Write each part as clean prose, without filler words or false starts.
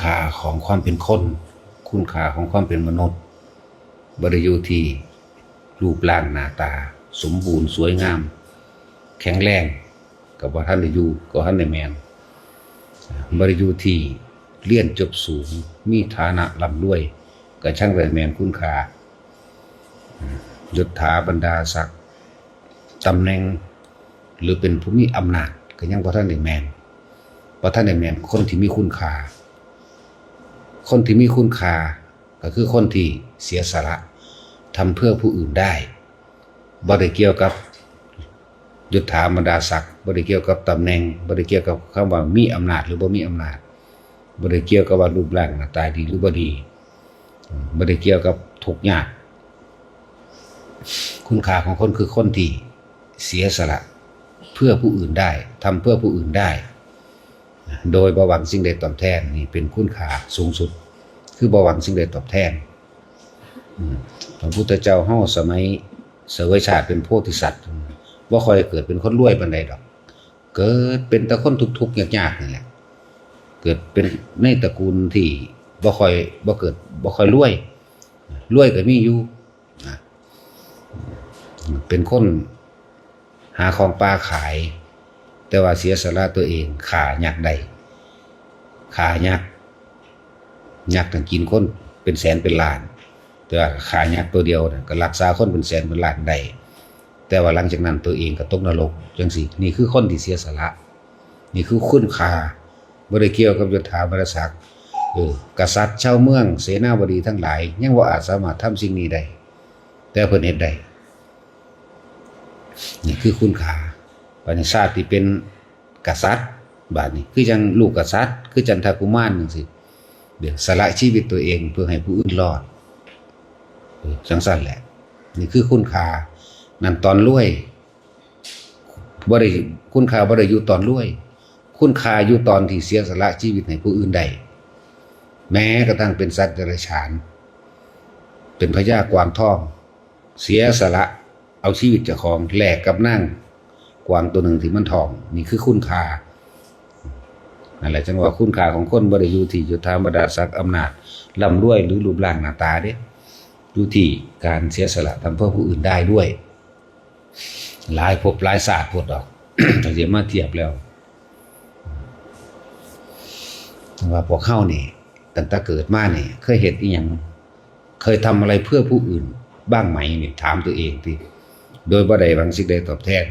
ค่าของความเป็นคนคุณค่าของความเป็นมนุษย์บ่ได้อยู่ที่รูปร่างหน้าตาสมบูรณ์สวยงามแข็งแรงกับว่าท่านได้อยู่ก็ท่านได้แมนบ่ได้อยู่ที่เรียนจบสูงมีฐานะร่ำรวยก็ช่างได้แมนคุณค่ายศถาบรรดาศักดิ์ตำแหน่งหรือเป็นผู้มีอำนาจก็ยังบ่ท่านได้แมนบ่ท่านได้แมนคนที่มีคุณค่าคนที่มีคุณค่าก็คือคนที่เสียสละทำเพื่อผู้อื่นได้บ่ได้เกี่ยวกับยศถาบรรดาศักดิ์บ่ได้เกี่ยวกับตำแหน่งบ่ได้เกี่ยวกับคำว่ามีอำนาจหรือบ่มีอำนาจบ่ได้เกี่ยวกับว่ารูปร่างหน้าตาดีหรือบ่ดีบ่ได้เกี่ยวกับทุกข์ยากคุณค่าของคนคือคนที่เสียสละเพื่อผู้อื่นได้ทำเพื่อผู้อื่นได้โดยบ่หวังสิ่งใดตอบแทนนี่เป็นคุณค่าสูงสุดคือบ่หวังสิ่งใดตอบแทนพระพุทธเจ้าเฮาสมัยเสวยชาติเป็นโพธิสัตว์บ่ค่อยเกิดเป็นคนรวยปานใดดอกเกิดเป็นแต่คนทุกข์ยากๆนี่แหละเกิดเป็นในตระกูลที่บ่ค่อยรวยก็มีอยู่เป็นคนหาของป่าขายแต่ว่าเสียสละตัวเองขายักได้ขายักทั้งกินคนเป็นแสนเป็นล้านแต่ว่าขายักตัวเดียวนะก็รักษาคนเป็นแสนเป็นล้านได้แต่ว่าหลังจากนั้นตัวเองก็ตกนรกจังสินี่คือคนที่เสียสละนี่คือคุณค่าบ่ได้เกี่ยวกับยศถาบรรดาศักดิ์กษัตริย์ชาวเมืองเสนาบดีทั้งหลายยังบ่อาจสามารถทำสิ่งนี้ได้แต่เพิ่นเฮ็ดได้นี่คือคุณค่าประชาติที่เป็นกษัตริย์บาดนี้คือจังลูกกษัตริย์คือจันทกุมารจังซี่เดี๋ยวสละชีวิตตัวเองเพื่อให้ผู้อื่นรอดจังซั่นแหละนี่คือคุณค่านั่นตอนรวยบ่ได้คุณค่าบ่ได้อยู่ตอนรวยคุณค่าอยู่ตอนที่เสียสละชีวิตให้ผู้อื่นได้แม้กระทั่งเป็นสัตว์เดรัจฉานเป็นพญากวางทองเสียสละเอาชีวิตเจ้าของแลกกับนางกวางตัวหนึ่งที่มันทองนี่คือคุณค่านั่นแหละจังว่าคุณค่าของคนบ่ได้อยู่ที่ยศถาบรรดาศักดิ์อำนาจร่ำรวยหรือรูปร่างหน้าตาเด้อยู่ที่การเสียสละทำเพื่อผู้อื่นได้ด้วยหลายภพหลายศาสตร์พวดดอก ถ้าเสียมาเทียบแล้วว่าพวกเข้านี่ตั้งแต่เกิดมาเนี่ยเคยเห็นอีหยังเคยทำอะไรเพื่อผู้อื่นบ้างไหมเนี่ยถามตัวเองทีโดยบ่ได้หวังสิ่งใดตอบแทน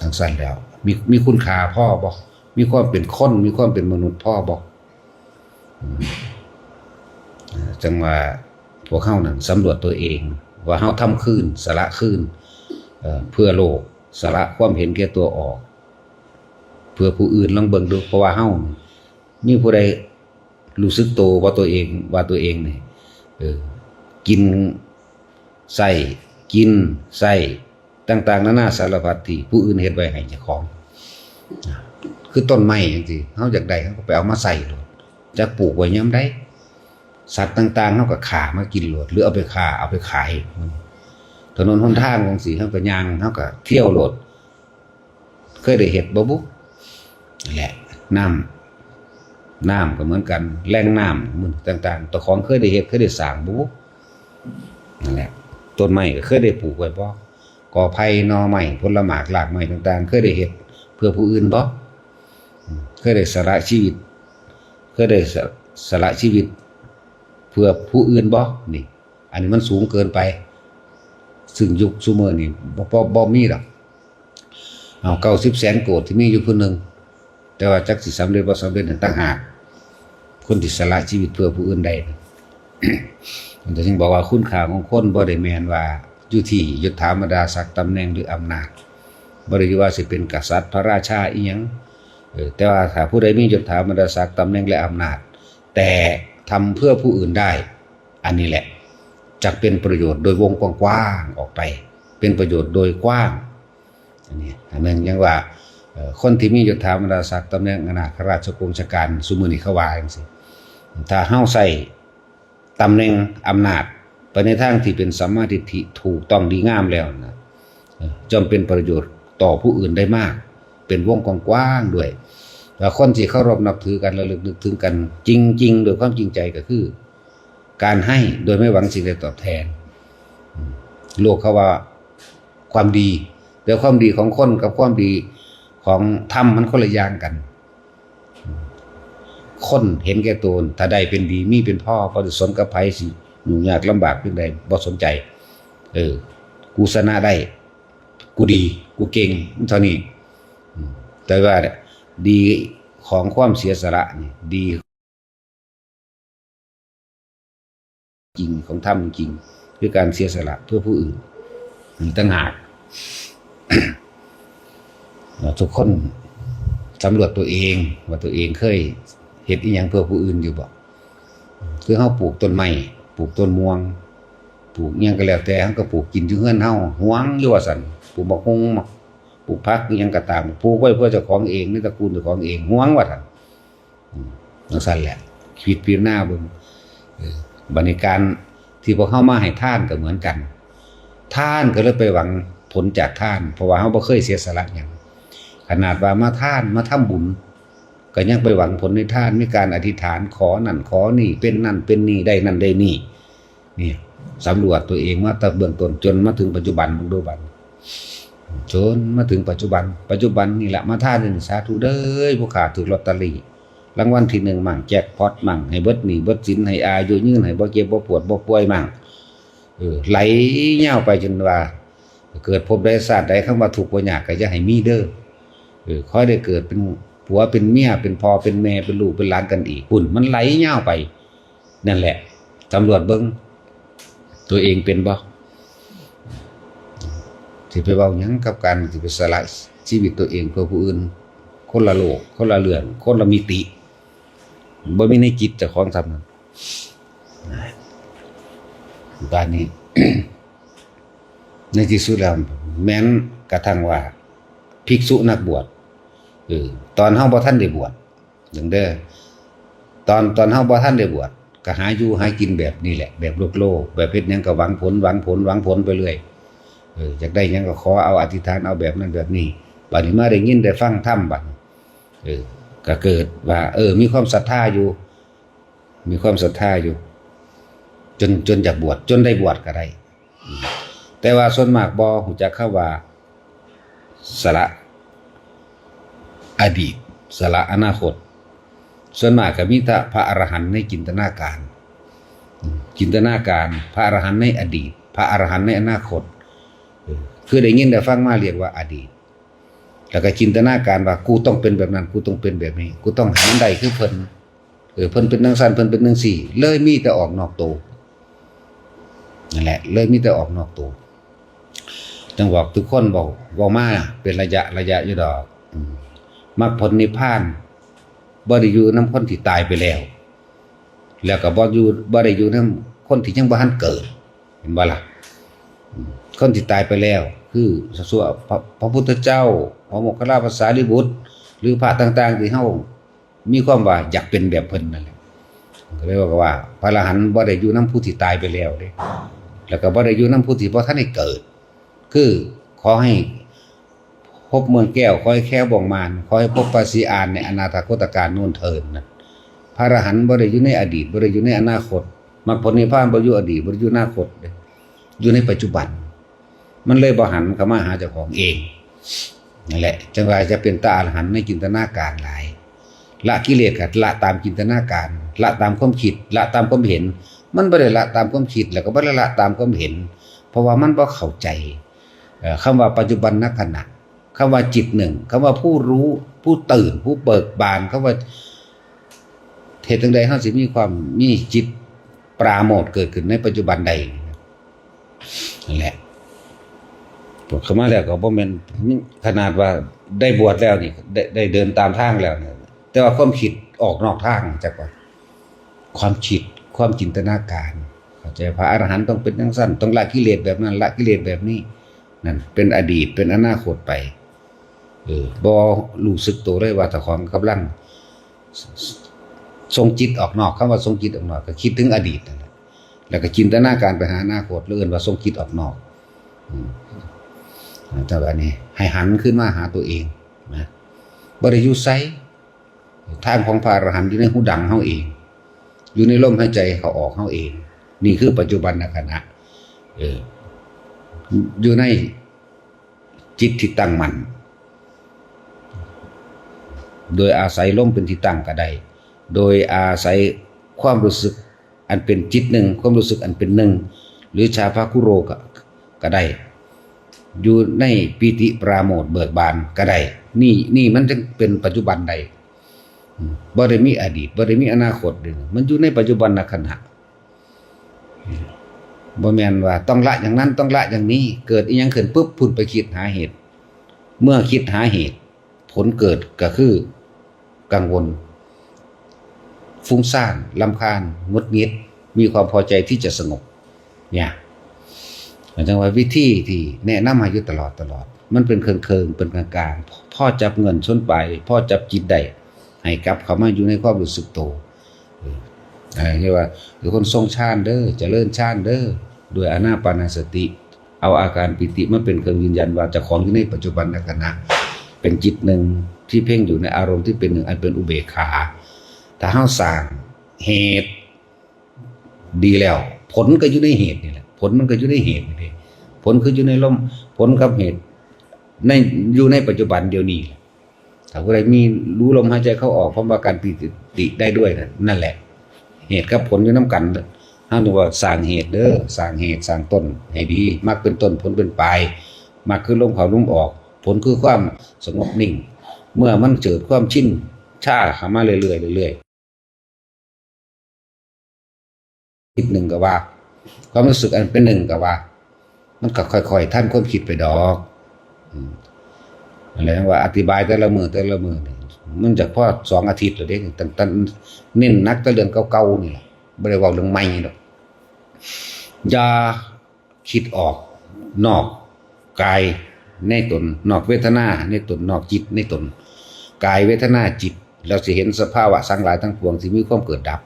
ทั้งสั้นแล้วมีคุณค่าพ่อบอกมีความเป็นคนมีความเป็นมนุษย์พ่อบอกจังว่าพวกเข้านั่นสำรวจตัวเองว่าเฮาทำคืนสละคืนเพื่อโลกสละความเห็นแก่ตัวออกเพื่อผู้อื่นลองเบิ่งดูเพราะว่าเฮามีผู้ใดรู้สึกโตว่าตัวเองนี่กินไส้กินไส้ต่างๆนานาสารพัดที่ผู้อื่นเฮ็ดไว้ให้เจ้าของคือต้นไม้จังซี่เฮาอยากได้เฮาก็ไปเอามาใส่โลดจักปลูกไว้ยามใดสัตว์ต่างๆเฮาก็ฆ่ามากินโลดหรือเอาไปฆ่าเอาไปขายถนนหนทางจังซี่เฮาก็ย่างเฮาก็เที่ยวโลดเคยได้เฮ็ดบ่บุนั่นแหละน้ำก็เหมือนกันแหล่งน้ำมันต่างๆตัวของเคยได้เฮ็ดเคยได้สร้างบ่บุนั่นแหละต้นไม้ก็เคยได้ปลูกไว้บ่กอไผ่หน่อไม้ผลไม้รากไม้ต่างๆเคยได้เฮ็ดเพื่อผู้อื่นบ่เคยได้สละชีวิตเพื่อผู้อื่นบ่นี่อันนี้มันสูงเกินไปซึ่งยุคซุมื้อนี้บ่มีดอกเอา90แสนโกรธที่มีอยู่ผู้นึงแต่ว่าจักสิสำเร็จบ่สำเร็จนั่นต่างหากคนที่สละชีวิตเพื่อผู้อื่นได้มันจะจึงบอกว่าคุณค่าของคนบ่ได้แม่นว่าอยู่ที่ยศถาบรรดาศักดิ์ตำแหน่งหรืออำนาจบ่ได้ว่าสิเป็นกษัตริย์พระราชาอีหยังแต่ว่าถ้าผู้ใดมียศถาบรรดาศักดิ์ตำแหน่งและอำนาจแต่ทำเพื่อผู้อื่นได้อันนี้แหละจักเป็นประโยชน์โดยวงกว้างๆออกไปเป็นประโยชน์โดยกว้างอันนี้อันนึงยังว่าคนที่มียศถาบรรดาศักดิ์ตำแหน่งอนาคราชวงศ์การซุมื้อนี้เขาว่าจังซี่ถ้าเฮาใส่ตำแหน่งอำนาจไปในทางที่เป็นสัมมาทิฏฐิถูกต้องดีงามแล้วนะจำเป็นประโยชน์ต่อผู้อื่นได้มากเป็นวงกว้างๆด้วย แต่คนที่เคารพนับถือกันระลึกนึกถึงกันจริงๆโดยความจริงใจก็คือการให้โดยไม่หวังสิ่งใดตอบแทนโลกเขาว่าความดีแต่ความดีของคนกับความดีของธรรมมันคนละอย่างกันคนเห็นแก่ตัวถ้าได้เป็นดีมีเป็นพ่อพอจะสนกับไผสิยุ่งยากลำบากเพียงใดบ่สนใจกูชนะได้กูดีกูเก่งเท่านี้แต่ว่าดีของความเสียสละนี่ดีจริงของธรรมจริงคือการเสียสละเพื่อผู้อื่นนี่ต่างหาก ทุกคนสำรวจตัวเองว่าตัวเองเคยเฮ็ดอีหยังเพื่อผู้อื่นอยู่บ่คือเฮาปลูกต้นไม้ปลูกต้นม่วงปลูกอิหยังก็แล้วแต่เฮาก็ปลูกกินอยู่เฮือนเฮาหวงอยู่ว่าซั่นปลูกบักฮุงปลูกผักอิหยังก็ตามปลูกไว้เพื่อเจ้าของเองในตระกูลเจ้าของเองหวงว่าซั่นจังซั่นแหละชีวิตปีหน้าเบิ่งบัดนี้การที่พวกเฮามาให้ทานก็เหมือนกันทานก็เลยไปหวังผลจากทานเพราะว่าเฮาบ่เคยเสียสละหยังขนาดว่ามาทานมาทำบุญก็ยังไปหวังผลในทานมีการอธิษฐานขอนั่นขอนี่เป็นนั่นเป็นนี่ได้นั่นได้นี่นี่สำรวจตัวเองมาตั้งเบื้องต้นจนมาถึงปัจจุบันมึงดูบัดจนมาถึงปัจจุบันนี่แหละมาทานนี่สาธุเด้อผู้ขาถูกลอตเตอรี่รางวัลที่1มั่งแจ็คพอตมั่งให้เบิดหนี้เบิดสินให้อายุยืนให้บ่เจ็บบ่ปวดบ่ป่วยมั่งไหลยาวไปจนว่าเกิดพบได้ศาสตร์ใดคำว่าทุกข์บ่ยากก็อย่าให้มีเด้อค่อยได้เกิดเป็นผัวเป็นเมียเป็นพ่อเป็นแม่เป็นลูกเป็นหลานกันอีกหุ่นมันไหลยาวไปนั่นแหละตำรวจเบิ่งตัวเองเป็นบ่สิไปเว้าหยังกับการสิไปสละชีวิตตัวเองเพื่อผู้อื่นคนละโลกคนละเรื่องคนละมิติบ่มีในจิตเจ้าของทำนั้นบ้านนี้ ในที่สุดแล้วแม้นกระทั่งว่าภิกษุนักบวชตอนเฮาบ่ทันได้บวชจังเด้อตอนเฮาบ่ทันได้บวชก็หาอยู่หากินแบบนี้แหละแบบโลกแบบเฮ็ดหยังก็หวังผลไปเรื่อยอยากได้หยังก็ขอเอาอธิษฐานเอาแบบนั้นแบบนี้บัดนี้มาได้ยินได้ฟังธรรมบัดก็เกิดว่ามีความศรัทธาอยู่จนอยากบวชจนได้บวชก็ได้แต่ว่าส่วนมากบ่ฮู้จักคำว่าสละอดีตสละอนาคตส่วนมากก็มีแต่พระอรหันต์ในจินตนาการพระอรหันต์ในอดีตพระอรหันต์ในอนาคตคือได้ยินได้ฟังมาเรียกว่าอดีตแล้วก็จินตนาการว่ากูต้องเป็นแบบนั้นกูต้องเป็นแบบนี้กูต้องหันได้คือเพิ่นเป็นจังซั่นเพิ่นเป็นจังซี่เลยมีแต่ออกนอกตัวนั่นแหละเลยมีแต่ออกนอกตัวจังบอกทุกคนบอกมาเป็นระยะอยู่ดอกมรรคผลนิพพานบ่ได้อยู่นำคนที่ตายไปแล้วแล้วก็บ่ได้อยู่นำคนที่ยังบ่ทันเกิดเห็นบ่ล่ะคนที่ตายไปแล้วคือสัวพระพุทธเจ้าพระโมคคัลลาภาษาลิบุตรหรือพระต่างๆที่เฮามีความว่าอยากเป็นแบบเพิ่นนั่นแหละก็เลยว่าพระอรหันต์บ่ได้อยู่นำผู้ที่ตายไปแล้วเด้แล้วก็บ่ได้อยู่นำผู้ที่บ่ทันได้เกิดคือขอให้พบเมืองแก้วขอให้แค่บ่องมารขอให้พบปาสีอานในอนาคตการโน่นเทินนะพระอรหันต์บ่ได้อยู่ในอดีตบ่ได้อยู่ในอนาคตมรรคผลนิพพานบ่อยู่อดีตบ่อยู่อนาคตอยู่ในปัจจุบันมันเลยบ่หันเข้ามาหาเจ้าของเองนั่นแหละจังว่าจะเป็นตาอรหันต์ในจินตนาการหลายละกิเลสก็ละตามจินตนาการละตามความคิดละตามความเห็นมันบ่ได้ละตามความคิดแล้วก็บ่ได้ละตามความเห็นเพราะว่ามันบ่เข้าใจคำว่าปัจจุบันขณะคำว่าจิตหนึ่งคำว่าผู้รู้ผู้ตื่นผู้เบิกบานคำว่าเหตุใดเฮาสิมีจิตปราโมทย์เกิดขึ้นในปัจจุบันใดนั่นแหละพวกเข้ามาแล้วก็บ่แม่นขนาดว่าได้บวชแล้วนี่ได้เดินตามทางแล้วเนี่ยแต่ว่าความคิดออกนอกทางจักว่าความคิดความจินตนาการเข้าใจพระอรหันต์ต้องเป็นจังซั่นต้องละกิเลสแบบนั้นละกิเลสแบบนี้นั่นเป็นอดีตเป็นอนาคตไปบ่รู้สึกตัวเลยว่าเจ้าของกำลังส่งจิตออกนอกคำว่าส่งจิตออกนอกก็คิดถึงอดีตนั่นแหละแล้วก็จินตนาการไปหาอนาคตเรื่องว่าส่งจิตออกนอกแต่ว่านี้ให้หันขึ้นมาหาตัวเองนะบ่ได้อยู่ไส ทางของพระอรหันต์อยู่ในหูดังเฮาเองอยู่ในลมหายใจเขาออกเฮาเองนี่คือปัจจุบันขณะอยู่ในจิตที่ตั้งมั่นโดยอาศัยลมเป็นที่ตั้งก็ได้โดยอาศัยความรู้สึกอันเป็นจิตหนึ่งความรู้สึกอันเป็นหนึ่งหรือชาภาคุโรก็ได้อยู่ในปีติปราโมทย์เบิกบานก็ได้นี่มันจึงเป็นปัจจุบันใดบ่ได้มีอดีตบ่ได้มีอนาคตมันอยู่ในปัจจุบันขณะบ่แม่นว่าต้องละอย่างนั้นต้องละอย่างนี้เกิดอีหยังขึ้นปุ๊บพุ่นไปคิดหาเหตุเมื่อคิดหาเหตุผลเกิดก็คือกังวลฟุ้งซ่านรำคาญงุดหงิดมีความพอใจที่จะสงบเนี่ยจังว่าวิธีที่แนะนำมาอยู่ตลอดมันเป็นเคิงๆเป็นกลางๆพ่อจับเงินชนไปพ่อจับจิตได้ให้กลับเข้ามาอยู่ในความรู้สึกโตเรียกว่าหรือคนทรงฌานเด้อเจริญฌานเด้อด้วยอานาปานสติเอาอาการปิติมาเป็นเครื่องยืนยันว่าเจ้าของอยู่ในปัจจุบันขณะเป็นจิตหนึ่งที่เพ่งอยู่ในอารมณ์ที่เป็นหนึ่งอันเป็นอุเบกขาถ้าเฮาสร้างเหตุดีแล้วผลก็อยู่ในเหตุนี่แหละผลมันก็อยู่ในเหตุนี่ผลคืออยู่ในลมผลกับเหตุในอยู่ในปัจจุบันเดียวนี้ถ้าผู้ใดมีรู้ลมหายใจเข้าออกพร้อมกับการปิติได้ด้วยนั่นแหละเหตุกับผลอยู่น้ำกันห้ามดูว่าสร้างเหตุเด้อสร้างเหตุสร้างต้นให้ดีมักเป็นต้นผลเป็นปลายมักคือลมเข้าลมออกผลคือความสงบนิ่งเมื่อมันเกิดความชินชาเข้ามาเรื่อยคิดหนึ่งก็ว่าความรู้สึกอันเป็นหนึ่งก็ว่ามันก็ค่อยๆท่านความคิดไปดอกอะไรว่าอธิบายแต่ละมือมันจากพ่อ2 อาทิตย์หรือเด็กตั้งเน้นนักแต่เรื่องเก่าๆนี่แหละไม่ได้ว่าเรื่องใหม่หรอกอย่าคิดออกนอกกายในตนนอกเวทนาในตนนอกจิตในตนกายเวทนาจิตเราจะเห็นสภาวะสังหลายทั้งปวงที่มีความเกิดดับ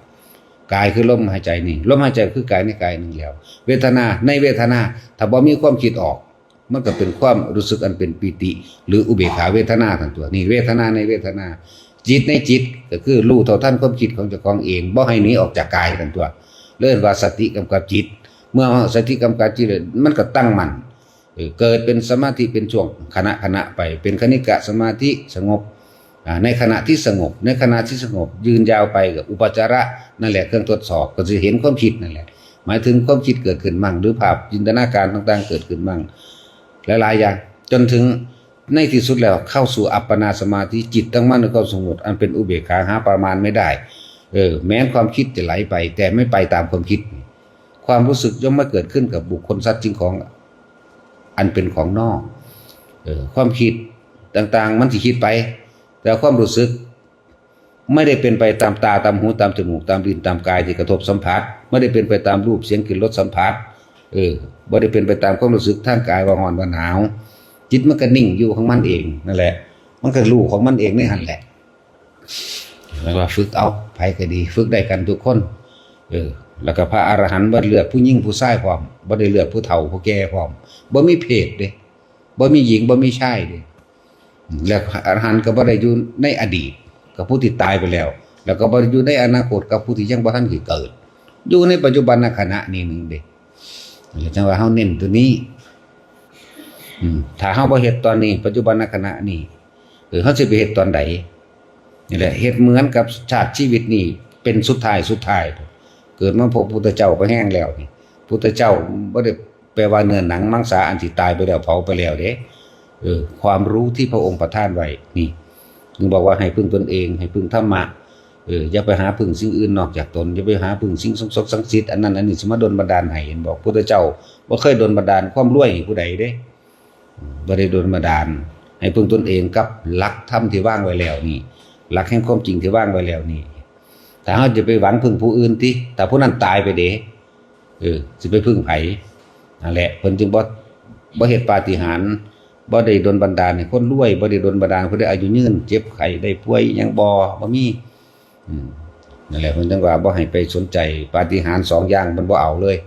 กายคือลมหายใจนี่ลมหายใจคือกายในกายนึงแล้วเวทนาในเวทนาถ้าบ่มีความคิดออกมันก็เป็นความรู้สึกอันเป็นปิติหรืออุเบกขาเวทนาทั้งตัวนี่เวทนาในเวทนาจิตในจิตก็คือรู้เท่าทันความคิดของเจ้าของเองบ่ให้หนีออกจากกายทั้งตัวเรียกว่าสติกำกับจิตเมื่อสติกำกับจิตมันก็ตั้งมั่นเกิดเป็นสมาธิเป็นช่วงขณะไปเป็นคณิกะสมาธิสงบในขณะที่สงบยืนยาวไปกับอุปจาระนั่นแหละเครื่องตรวจสอบก็จะเห็นความคิดนั่นแหละหมายถึงความคิดเกิดขึ้นมั่งหรือภาพจินตนาการต่างๆเกิดขึ้นมั่งหลายๆอย่างจนถึงในที่สุดแล้วเข้าสู่อัปปนาสมาธิจิตตั้งมั่นในความสงบอันเป็นอุเบกขาหาประมาณไม่ได้แม้ความคิดจะไหลไปแต่ไม่ไปตามความคิดความรู้สึกย่อมไม่เกิดขึ้นกับบุคคลสัตว์จริงของอันเป็นของนอกความคิดต่างๆมันสิคิดไปแต่ความรู้สึกไม่ได้เป็นไปตามตาตามหูตามจมูกตามลิ้นตามกายที่กระทบสัมผัสไม่ได้เป็นไปตามรูปเสียงกลิ่นรสสัมผัสไม่ได้เป็นไปตามความรู้สึกทางกายว่าร้อนว่าหนาวจิตมันก็นิ่งอยู่ของมันเองนั่นแหละมันก็รู้ของมันเองนี่หั่นแหละแล้วก็ฝึกเอาไผก็ดีฝึกได้กันทุกคนแล้วก็พระอรหันต์บ่เลือกผู้หญิงผู้ชายพร้อมบ่ได้เลือกผู้เฒ่าผู้แก่พร้อมบ่มีเพศเด้บ่มีหญิงบ่มีชายเด้แล้วอรหันต์ก็บ่ได้อยู่ในอดีตกับผู้ที่ตายไปแล้วแล้วก็บ่ได้อยู่ในอนาคตกับผู้ที่ยังบ่ทันเกิดอยู่ในปัจจุบันขณะนี้นึงเด้จังว่าเฮาเน้นตัวนี้ถ้าเฮาบ่เฮ็ดตอนนี้ปัจจุบันขณะนี้เฮาสิไปเฮ็ดตอนใดนี่แหละเฮ็ดเหมือนกับชาติชีวิตนี้เป็นสุดท้ายเกิดมาพบพุทธเจ้าก็แห้งแล้วนี่พุทธเจ้าบ่ได้แปลว่าเนื้อหนังมังสาอันที่ตายไปแล้วเผาไปแล้วเด้ความรู้ที่พระองค์ประทานไว้นี่ถึงบอกว่าให้พึ่งตนเองให้พึ่งธรรมะอย่าไปหาพึ่งสิ่งอื่นนอกจากตนอย่าไปหาพึ่งสิ่งศักดิ์สิทธิ์อันนั้นอันนี้สิมาดลบันดาลให้เห็นบอกพุทธเจ้าบ่เคยดลบันดาลความรวยให้ผู้ใดเด้บ่ได้ดลบันดาลให้พึ่งตนเองกับหลักธรรมที่วางไว้แล้วนี่หลักแห่งความจริงที่วางไว้แล้วนี่แต่เฮาจะไปหวังพึ่งผู้อื่นติแต่ผู้นั้นตายไปเด้สิไปพึ่งไผนั่นแหละเพิ่นจึงบ่เฮ็ดปาฏิหาริย์บ่ได้ดลบันดาลให้คนรวยบ่ได้ดลบันดาลให้ผู้ใดอายุยืนเจ็บไข้ได้ป่วยหยังบ่มีนั่นแหละเพิ่นจึงว่าบ่ให้ไปสนใจปาฏิหาริย์2อย่างมันบ่เอาเลย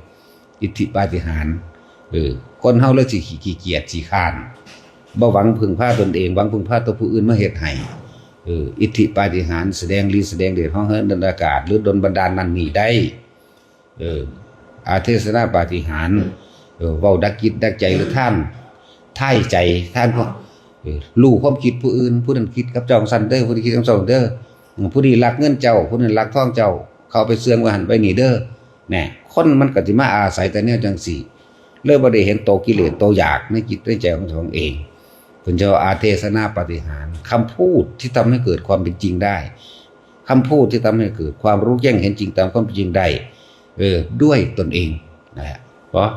อิทธิปาฏิหาริย์คนเฮาเลยสิขี้เกียจสิค้านบ่หวังพึ่งพาตนเองหวังพึ่งพาตัวผู้อื่นมาเฮ็ดให้ อิทธิปาฏิหาริย์แสดงฤทธิ์แสดงเดชของเฮิรนดนอากาศหรือดลบันดาลนั่นนี่ได้อาเทศนาปาฏิหาริย์เว้าดักจิตดักใจหรือท่านท่ายใจท่านรู้ความคิดผู้อื่นผู้นั้นคิดกับเจ้าซั่นเด้อผู้นี้คิดกับเจ้าเด้อผู้นี้รักเงินเจ้าผู้นั้นรักทองเจ้าเขาไปเสื่องว่าหันไปนี่เด้อแหน่คนมันก็สิมาอาศัยแต่แนวจังซี่เลยบ่ได้เห็นโตกิเลสโตอยากในจิตในใจของตัวเองเพิ่นจะอาเทศนาปาฏิหาริย์คำพูดที่ทำให้เกิดความเป็นจริงได้คำพูดที่ทำให้เกิดความรู้แจ้งเห็นจริงตามความเป็นจริงได้ด้วยตนเองนะฮะเพราะ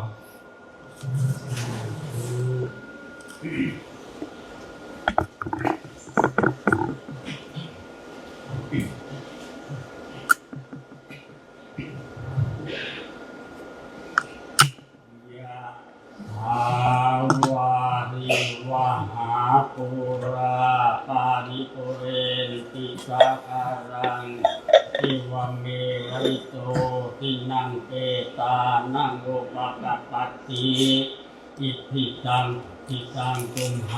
วาริวหาปุราปาริปุเรนติสาคารังอิวเมวะอิโตทินังเปตานังโลภะปัตติอิทธิตังทิตังตุมหะ